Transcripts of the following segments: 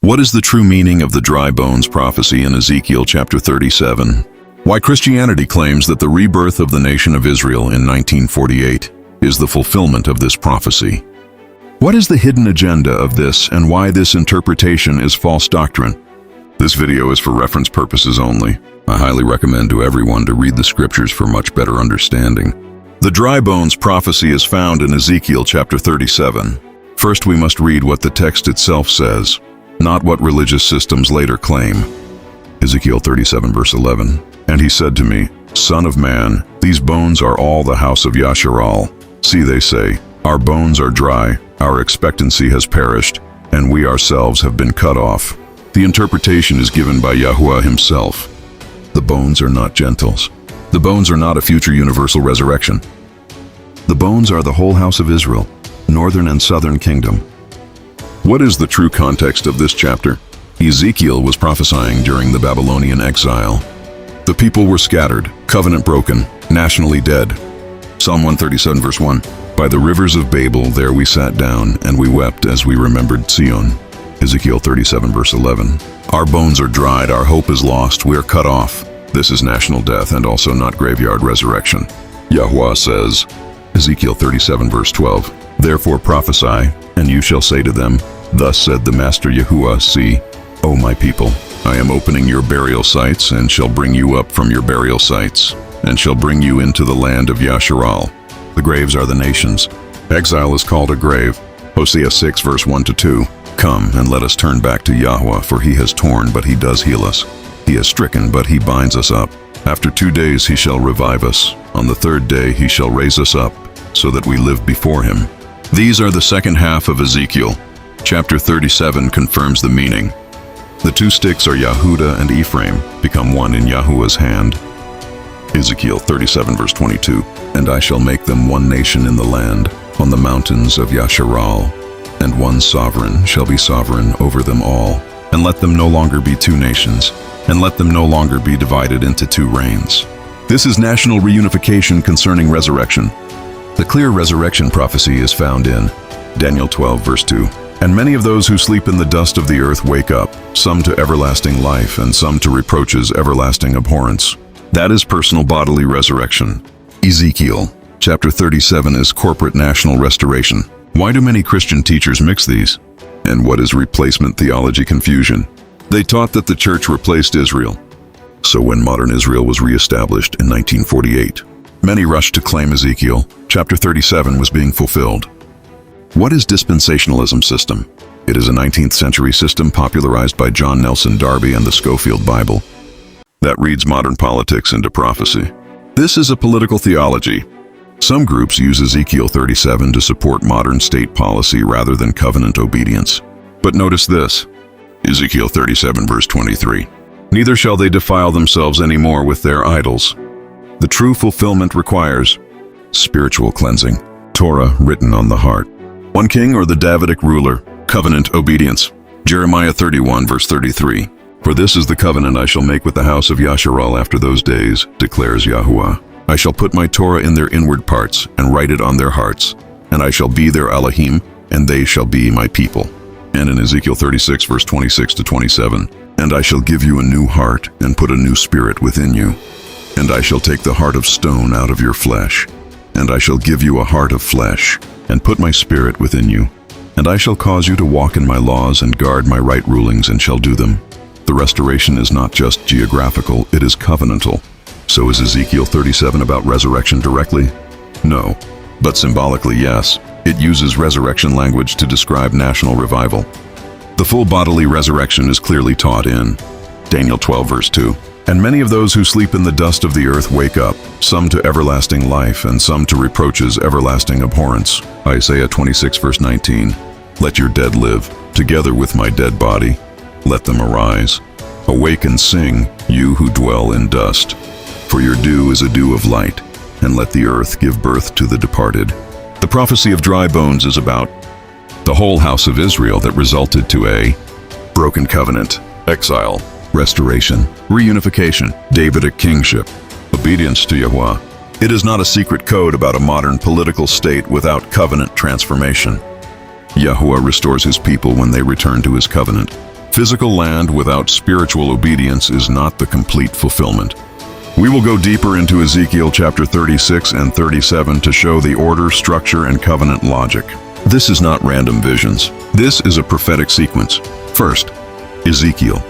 What is the true meaning of the dry bones prophecy in Ezekiel chapter 37? Why Christianity claims that the rebirth of the nation of Israel in 1948 is the fulfillment of this prophecy. What is the hidden agenda of this and why this interpretation is false doctrine? This video is for reference purposes only. I highly recommend to everyone to read the scriptures for much better understanding. The dry bones prophecy is found in Ezekiel chapter 37. First, we must read what the text itself says, not what religious systems later claim. Ezekiel 37 verse 11. And he said to me, Son of man, these bones are all the house of Yasharal. See, they say, our bones are dry, our expectancy has perished, and we ourselves have been cut off. The interpretation is given by Yahuwah himself. The bones are not gentles. The bones are not a future universal resurrection. The bones are the whole house of Israel, northern and southern kingdom. What is the true context of this chapter? Ezekiel was prophesying during the Babylonian exile. The people were scattered, covenant broken, nationally dead. Psalm 137 verse 1. By the rivers of Babel there we sat down, and we wept as we remembered Zion. Ezekiel 37 verse 11. Our bones are dried, our hope is lost, we are cut off. This is national death and also not graveyard resurrection. Yahuwah says, Ezekiel 37 verse 12. Therefore prophesy, and you shall say to them, Thus said the Master Yahuwah, See, O my people, I am opening your burial sites, and shall bring you up from your burial sites, and shall bring you into the land of Yasharal. The graves are the nations. Exile is called a grave. Hosea 6 verse 1-2. Come, and let us turn back to Yahuwah, for he has torn, but he does heal us. He has stricken, but he binds us up. After 2 days he shall revive us. On the third day he shall raise us up, so that we live before him. These are the second half of Ezekiel. Chapter 37 confirms the meaning. The two sticks are Yehudah and Ephraim, become one in Yahuwah's hand. Ezekiel 37 verse 22. And I shall make them one nation in the land, on the mountains of Yasharal. And one sovereign shall be sovereign over them all. And let them no longer be two nations, and let them no longer be divided into two reigns. This is national reunification concerning resurrection. The clear resurrection prophecy is found in Daniel 12 verse 2. And many of those who sleep in the dust of the earth wake up, some to everlasting life, and some to reproaches everlasting abhorrence. That is personal bodily resurrection. Ezekiel chapter 37 is corporate national restoration. Why do many Christian teachers mix these? And what is replacement theology confusion? They taught that the church replaced Israel. So when modern Israel was reestablished in 1948, many rushed to claim Ezekiel chapter 37 was being fulfilled. What is dispensationalism system? It is a 19th century system popularized by John Nelson Darby and the Schofield Bible that reads modern politics into prophecy. This is a political theology. Some groups use Ezekiel 37 to support modern state policy rather than covenant obedience. But notice this, Ezekiel 37 verse 23. Neither shall they defile themselves any more with their idols. The true fulfillment requires spiritual cleansing, Torah written on the heart. One king or the Davidic ruler, covenant obedience. Jeremiah 31 verse 33. For this is the covenant I shall make with the house of Yasharal after those days, declares Yahuwah. I shall put my Torah in their inward parts, and write it on their hearts, and I shall be their Elohim, and they shall be my people. And in Ezekiel 36 verse 26-27, and I shall give you a new heart, and put a new spirit within you. And I shall take the heart of stone out of your flesh, and I shall give you a heart of flesh, and put my spirit within you. And I shall cause you to walk in my laws and guard my right rulings, and shall do them. The restoration is not just geographical, it is covenantal. So is Ezekiel 37 about resurrection directly? No. But symbolically, yes. It uses resurrection language to describe national revival. The full bodily resurrection is clearly taught in Daniel 12 verse 2. And many of those who sleep in the dust of the earth wake up, some to everlasting life, and some to reproaches everlasting abhorrence. Isaiah 26 verse 19. Let your dead live, together with my dead body. Let them arise. Awake and sing, you who dwell in dust. For your dew is a dew of light, and let the earth give birth to the departed. The prophecy of dry bones is about the whole house of Israel that resulted to a broken covenant, exile, restoration, reunification, Davidic kingship, obedience to Yahuwah. It is not a secret code about a modern political state without covenant transformation. Yahuwah restores his people when they return to his covenant. Physical land without spiritual obedience is not the complete fulfillment. We will go deeper into Ezekiel chapter 36 and 37 to show the order, structure, and covenant logic. This is not random visions. This is a prophetic sequence. First, Ezekiel.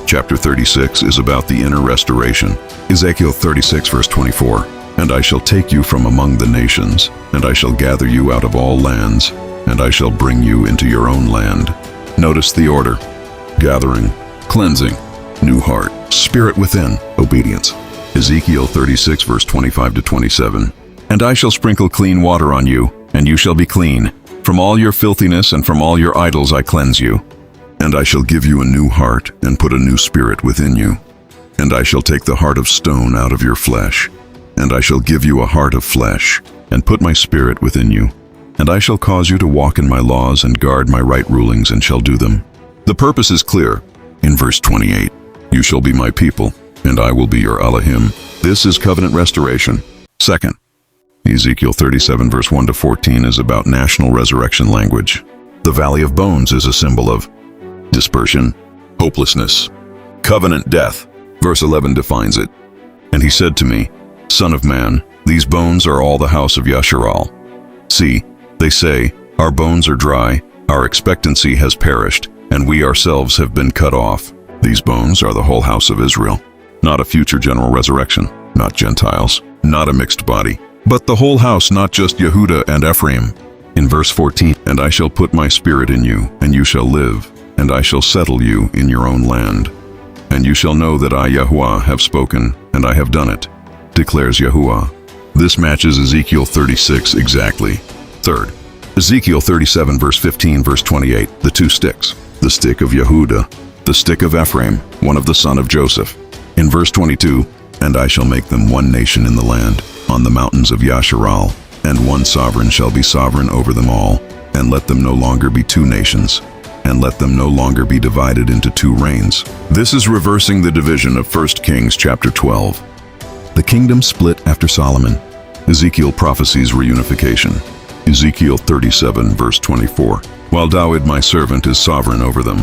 Chapter 36 is about the inner restoration. Ezekiel 36 verse 24. And I shall take you from among the nations, and I shall gather you out of all lands, and I shall bring you into your own land. Notice the order. Gathering, cleansing, new heart, spirit within, obedience. Ezekiel 36 verse 25 to 27. And I shall sprinkle clean water on you, and you shall be clean. From all your filthiness and from all your idols I cleanse you. And I shall give you a new heart, and put a new spirit within you. And I shall take the heart of stone out of your flesh. And I shall give you a heart of flesh, and put my spirit within you. And I shall cause you to walk in my laws and guard my right rulings and shall do them. The purpose is clear. In verse 28, you shall be my people, and I will be your Elohim. This is covenant restoration. Second, Ezekiel 37 verse 1 to 14 is about national resurrection language. The valley of bones is a symbol of dispersion, hopelessness, covenant death. Verse 11 defines it. And he said to me, Son of man, these bones are all the house of Yasharal. See, they say, our bones are dry, our expectancy has perished, and we ourselves have been cut off. These bones are the whole house of Israel. Not a future general resurrection, not Gentiles, not a mixed body, but the whole house, not just Yehuda and Ephraim. In verse 14, and I shall put my spirit in you, and you shall live, and I shall settle you in your own land. And you shall know that I, Yahuwah, have spoken, and I have done it, declares Yahuwah. This matches Ezekiel 36 exactly. Third, Ezekiel 37 verse 15 verse 28, the two sticks, the stick of Yehuda, the stick of Ephraim, one of the son of Joseph. In verse 22, and I shall make them one nation in the land, on the mountains of Yasharal, and one sovereign shall be sovereign over them all, and let them no longer be two nations, and let them no longer be divided into two reigns. This is reversing the division of 1 Kings chapter 12. The kingdom split after Solomon. Ezekiel prophesies reunification. Ezekiel 37 verse 24. While David my servant is sovereign over them,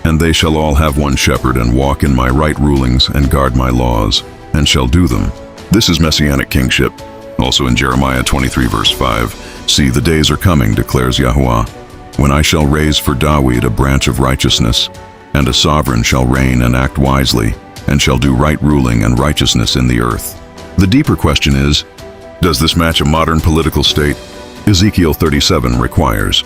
and they shall all have one shepherd and walk in my right rulings and guard my laws, and shall do them. This is messianic kingship. Also in Jeremiah 23 verse 5, see the days are coming, declares Yahuwah, when I shall raise for David a branch of righteousness, and a sovereign shall reign and act wisely, and shall do right ruling and righteousness in the earth. The deeper question is, does this match a modern political state? Ezekiel 37 requires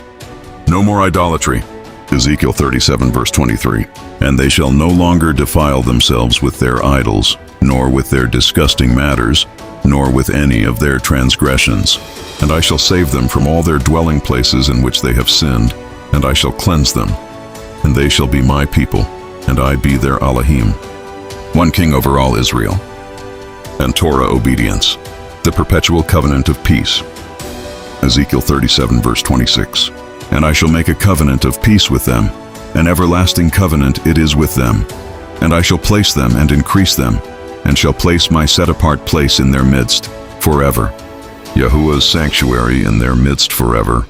no more idolatry. Ezekiel 37 verse 23, and they shall no longer defile themselves with their idols, nor with their disgusting matters, nor with any of their transgressions. And I shall save them from all their dwelling places in which they have sinned, and I shall cleanse them. And they shall be my people, and I be their Elohim. One king over all Israel. And Torah obedience, the perpetual covenant of peace. Ezekiel 37 verse 26, and I shall make a covenant of peace with them, an everlasting covenant it is with them. And I shall place them and increase them, and shall place my set-apart place in their midst forever. Yahuwah's sanctuary in their midst forever.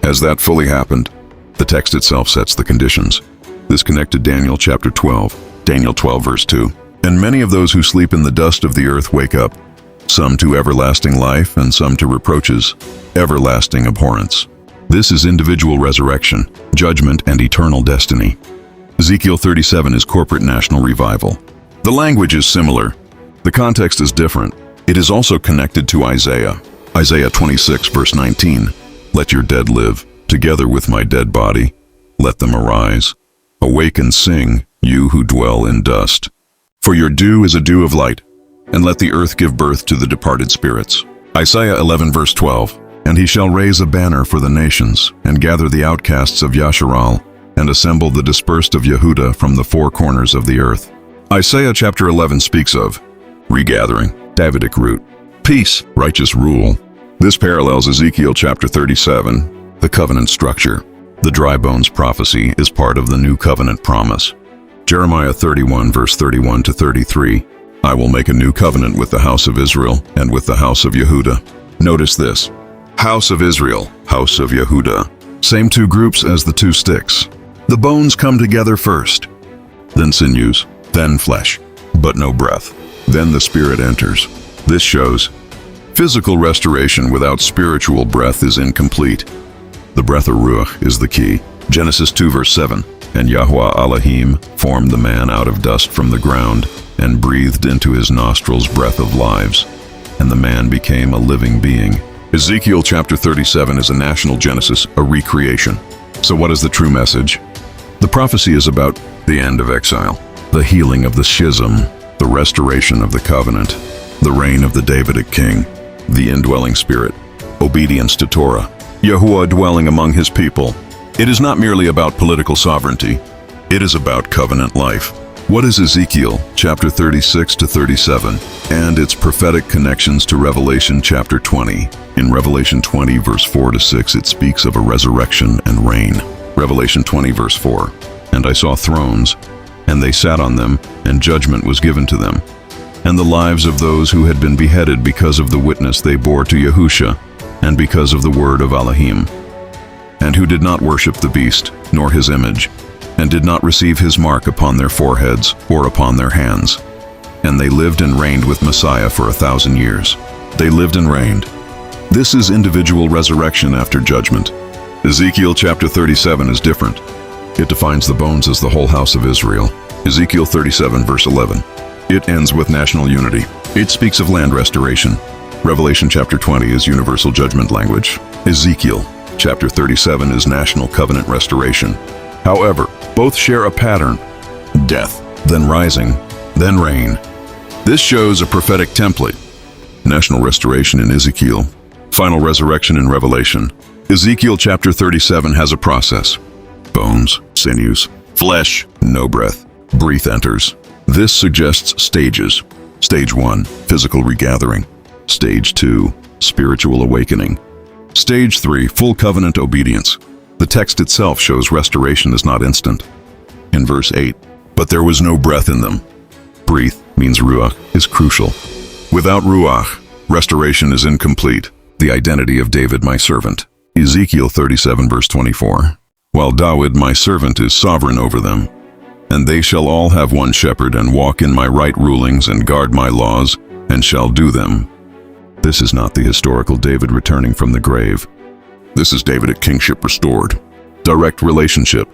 Has that fully happened? The text itself sets the conditions. This connected Daniel chapter 12, Daniel 12 verse 2. And many of those who sleep in the dust of the earth wake up, some to everlasting life and some to reproaches, everlasting abhorrence. This is individual resurrection, judgment, and eternal destiny. Ezekiel 37 is corporate national revival. The language is similar. The context is different. It is also connected to Isaiah. Isaiah 26 verse 19, let your dead live, together with my dead body. Let them arise. Awake and sing, you who dwell in dust. For your dew is a dew of light, and let the earth give birth to the departed spirits. Isaiah 11 verse 12, and he shall raise a banner for the nations, and gather the outcasts of Yasharal, and assemble the dispersed of Yehuda from the four corners of the earth. Isaiah chapter 11 speaks of regathering, Davidic root, peace, righteous rule. This parallels Ezekiel chapter 37, the covenant structure. The dry bones prophecy is part of the new covenant promise. Jeremiah 31 verse 31 to 33, I will make a new covenant with the house of Israel and with the house of Yehuda. Notice this, house of Israel, house of Yehuda, same two groups as the two sticks. The bones come together first, then sinews, then flesh, but no breath. Then the spirit enters. This shows physical restoration without spiritual breath is incomplete. The breath of Ruach is the key. Genesis 2 verse 7, and Yahweh Elohim formed the man out of dust from the ground and breathed into his nostrils breath of lives, and the man became a living being. Ezekiel chapter 37 is a national Genesis, a recreation. So what is the true message? The prophecy is about the end of exile, the healing of the schism, the restoration of the covenant, the reign of the Davidic king, the indwelling spirit, obedience to Torah, Yahuwah dwelling among his people. It is not merely about political sovereignty. It is about covenant life. What is Ezekiel chapter 36 to 37 and its prophetic connections to Revelation chapter 20? In Revelation 20 verse 4 to 6 it speaks of a resurrection and reign. Revelation 20 verse 4, and I saw thrones, and they sat on them, and judgment was given to them. And the lives of those who had been beheaded because of the witness they bore to Yahusha, and because of the word of Elohim, and who did not worship the beast, nor his image, and did not receive his mark upon their foreheads or upon their hands. And they lived and reigned with Messiah for 1,000 years. They lived and reigned. This is individual resurrection after judgment. Ezekiel chapter 37 is different. It defines the bones as the whole house of Israel. Ezekiel 37 verse 11. It ends with national unity. It speaks of land restoration. Revelation chapter 20 is universal judgment language. Ezekiel chapter 37 is national covenant restoration. However, both share a pattern: death, then rising, then reign. This shows a prophetic template. National restoration in Ezekiel, final resurrection in Revelation. Ezekiel chapter 37 has a process: bones, sinews, flesh, no breath, breath enters. This suggests stages. Stage 1, physical regathering. Stage 2, spiritual awakening. Stage 3, full covenant obedience. The text itself shows restoration is not instant. In verse 8, but there was no breath in them. Breathe means Ruach is crucial. Without Ruach, restoration is incomplete. The identity of David, my servant. Ezekiel 37 verse 24. While David, my servant, is sovereign over them, and they shall all have one shepherd, and walk in my right rulings, and guard my laws, and shall do them. This is not the historical David returning from the grave. This is Davidic kingship restored. Direct relationship.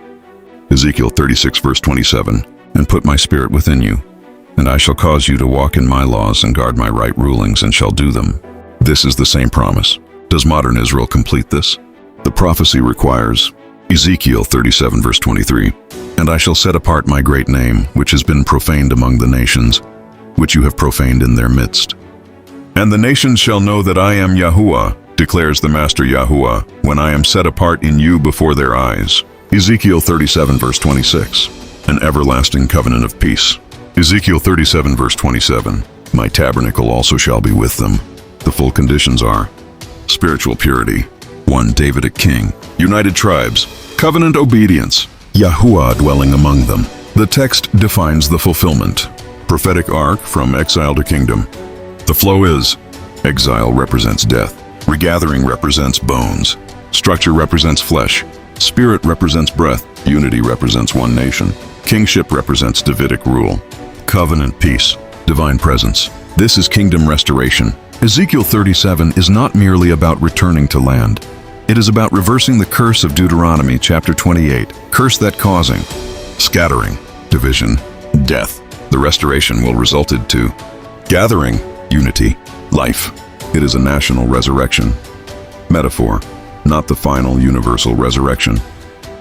Ezekiel 36 verse 27. And put my spirit within you, and I shall cause you to walk in my laws, and guard my right rulings, and shall do them. This is the same promise. Does modern Israel complete this? The prophecy requires Ezekiel 37 verse 23. And I shall set apart my great name, which has been profaned among the nations, which you have profaned in their midst. And the nations shall know that I am Yahuwah, declares the Master Yahuwah, when I am set apart in you before their eyes. Ezekiel 37 verse 26. An everlasting covenant of peace. Ezekiel 37 verse 27. My tabernacle also shall be with them. The full conditions are spiritual purity, one Davidic king, united tribes, covenant obedience, Yahuwah dwelling among them. The text defines the fulfillment. Prophetic arc from exile to kingdom. The flow is: exile represents death, regathering represents bones, structure represents flesh, spirit represents breath, unity represents one nation, kingship represents Davidic rule, covenant peace, divine presence. This is kingdom restoration. Ezekiel 37 is not merely about returning to land. It is about reversing the curse of Deuteronomy chapter 28, curse that causing scattering, division, death. The restoration will result into gathering, unity, life. It is a national resurrection. Metaphor, not the final universal resurrection.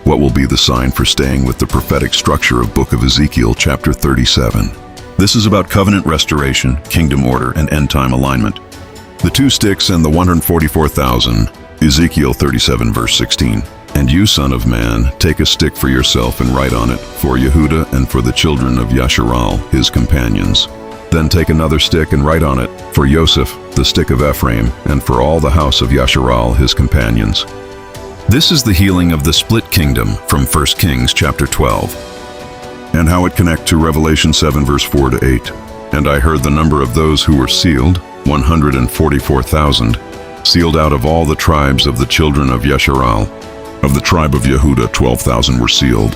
What will be the sign for staying with the prophetic structure of Book of Ezekiel chapter 37? This is about covenant restoration, kingdom order, and end-time alignment. The two sticks and the 144,000, Ezekiel 37 verse 16. And you, son of man, take a stick for yourself and write on it, for Yehuda and for the children of Yasharal, his companions. Then take another stick and write on it, for Yosef, the stick of Ephraim, and for all the house of Yasharal, his companions. This is the healing of the split kingdom from 1 Kings chapter 12, and how it connects to Revelation 7 verse 4 to 8. And I heard the number of those who were sealed, 144,000, sealed out of all the tribes of the children of Yasharal. Of the tribe of Yehuda, 12,000 were sealed.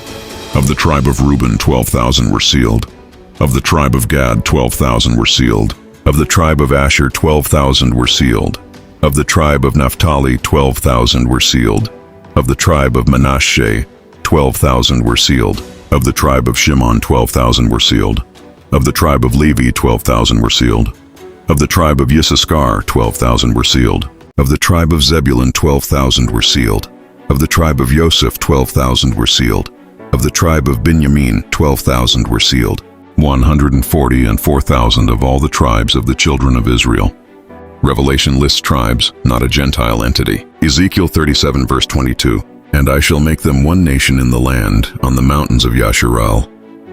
Of the tribe of Reuben, 12,000 were sealed. Of the tribe of Gad, 12,000 were sealed. Of the tribe of Asher, 12,000 were sealed. Of the tribe of Naphtali, 12,000 were sealed. Of the tribe of Manasseh, 12,000 were sealed. Of the tribe of Shimon, 12,000 were sealed. Of the tribe of Levi, 12,000 were sealed. Of the tribe of Issachar, 12,000 were sealed. Of the tribe of Zebulun, 12,000 were sealed. Of the tribe of Joseph, 12,000 were sealed. Of the tribe of Benjamin, 12,000 were sealed. 144,000 of all the tribes of the children of Israel. Revelation lists tribes, not a Gentile entity. Ezekiel 37 verse 22. And I shall make them one nation in the land, on the mountains of Yasharal.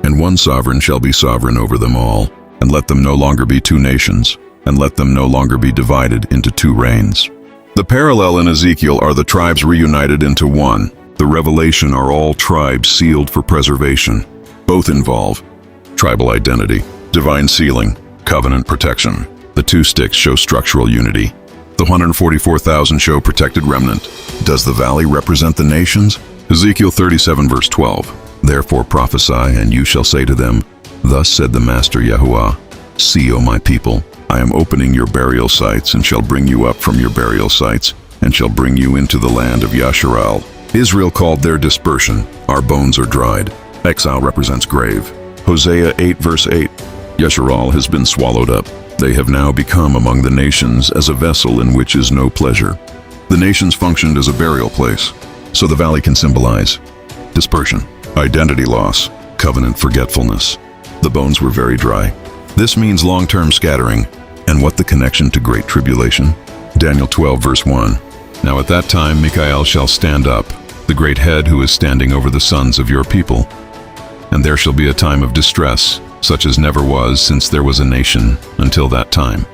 And one sovereign shall be sovereign over them all. And let them no longer be two nations, and let them no longer be divided into two reigns. The parallel in Ezekiel are the tribes reunited into one. The Revelation are all tribes sealed for preservation. Both involve tribal identity, divine sealing, covenant protection. The two sticks show structural unity. The 144,000 show protected remnant. Does the valley represent the nations? Ezekiel 37 verse 12. Therefore prophesy, and you shall say to them, Thus said the Master Yahuwah, See, O my people, I am opening your burial sites, and shall bring you up from your burial sites, and shall bring you into the land of Yasharal. Israel called their dispersion, Our bones are dried. Exile represents grave. Hosea 8 verse 8. Yasharal has been swallowed up. They have now become among the nations as a vessel in which is no pleasure. The nations functioned as a burial place, so the valley can symbolize dispersion, identity loss, covenant forgetfulness. The bones were very dry. This means long-term scattering. And what the connection to great tribulation? Daniel 12 verse 1. Now at that time Michael shall stand up, the great head who is standing over the sons of your people. And there shall be a time of distress, such as never was since there was a nation until that time.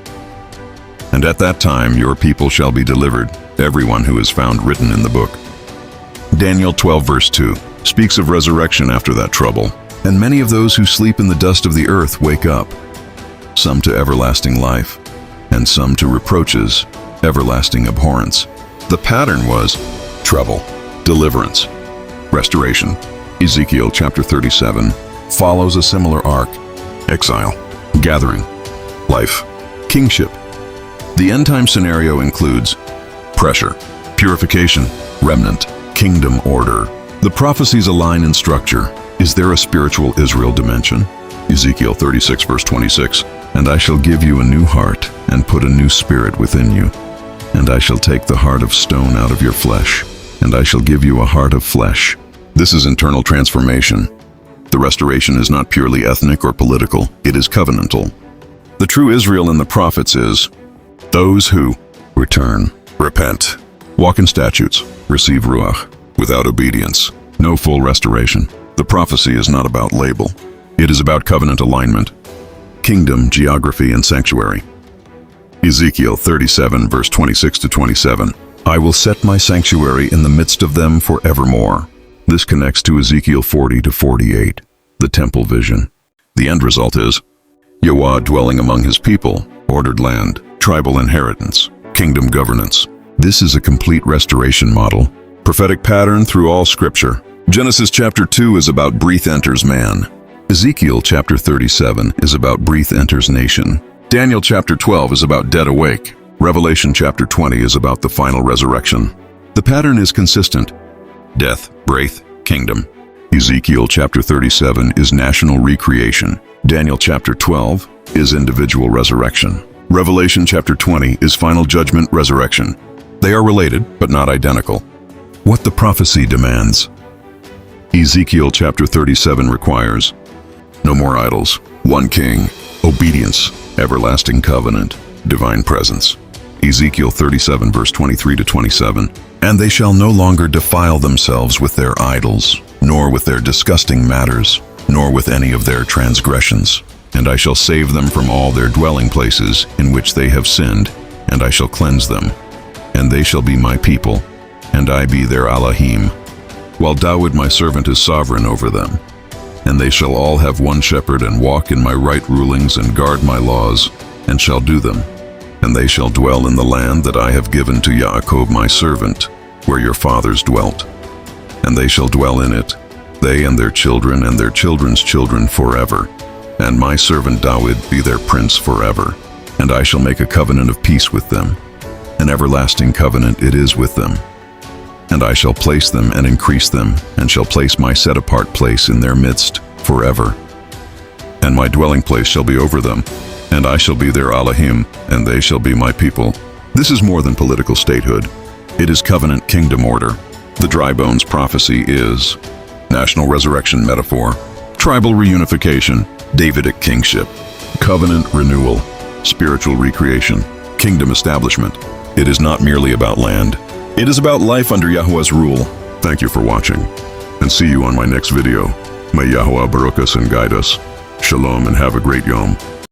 And at that time your people shall be delivered, everyone who is found written in the book. Daniel 12 verse 2 speaks of resurrection after that trouble. And many of those who sleep in the dust of the earth wake up, some to everlasting life, and some to reproaches, everlasting abhorrence. The pattern was trouble, deliverance, restoration. Ezekiel chapter 37 follows a similar arc: exile, gathering, life, kingship. The end-time scenario includes pressure, purification, remnant, kingdom order. The prophecies align in structure. Is there a spiritual Israel dimension? Ezekiel 36 verse 26. And I shall give you a new heart, and put a new spirit within you. And I shall take the heart of stone out of your flesh, and I shall give you a heart of flesh. This is internal transformation. The restoration is not purely ethnic or political, it is covenantal. The true Israel in the prophets is those who return, repent, walk in statutes, receive ruach. Without obedience, no full restoration. The prophecy is not about label. It is about covenant alignment, kingdom, geography, and sanctuary. Ezekiel 37 verse 26 to 27. I will set my sanctuary in the midst of them forevermore. This connects to Ezekiel 40 to 48, the temple vision. The end result is Yahweh dwelling among his people, ordered land, tribal inheritance, kingdom governance. This is a complete restoration model, prophetic pattern through all scripture. Genesis chapter 2 is about breath enters man. Ezekiel chapter 37 is about breath enters nation. Daniel chapter 12 is about dead awake. Revelation chapter 20 is about the final resurrection. The pattern is consistent: death, breath, kingdom. Ezekiel chapter 37 is national recreation. Daniel chapter 12 is individual resurrection. Revelation chapter 20 is final judgment, resurrection. They are related, but not identical. What the prophecy demands. Ezekiel chapter 37 requires no more idols, one king, obedience, everlasting covenant, divine presence. Ezekiel 37 verse 23 to 27. And they shall no longer defile themselves with their idols, nor with their disgusting matters, nor with any of their transgressions. And I shall save them from all their dwelling places in which they have sinned, and I shall cleanse them. And they shall be my people, and I be their Elohim, while David my servant is sovereign over them. And they shall all have one shepherd, and walk in my right rulings, and guard my laws, and shall do them. And they shall dwell in the land that I have given to Yaakov my servant, where your fathers dwelt. and they shall dwell in it, they and their children and their children's children forever. And my servant David be their prince forever. And I shall make a covenant of peace with them. An everlasting covenant it is with them. And I shall place them and increase them, and shall place my set-apart place in their midst forever. And my dwelling place shall be over them, and I shall be their Elohim, and they shall be my people. This is more than political statehood. It is covenant kingdom order. The dry bones prophecy is national resurrection metaphor, tribal reunification, Davidic kingship, covenant renewal, spiritual recreation, kingdom establishment. It is not merely about land. It is about life under Yahweh's rule. Thank you for watching, and see you on my next video. May Yahweh baruch us and guide us. Shalom and have a great Yom.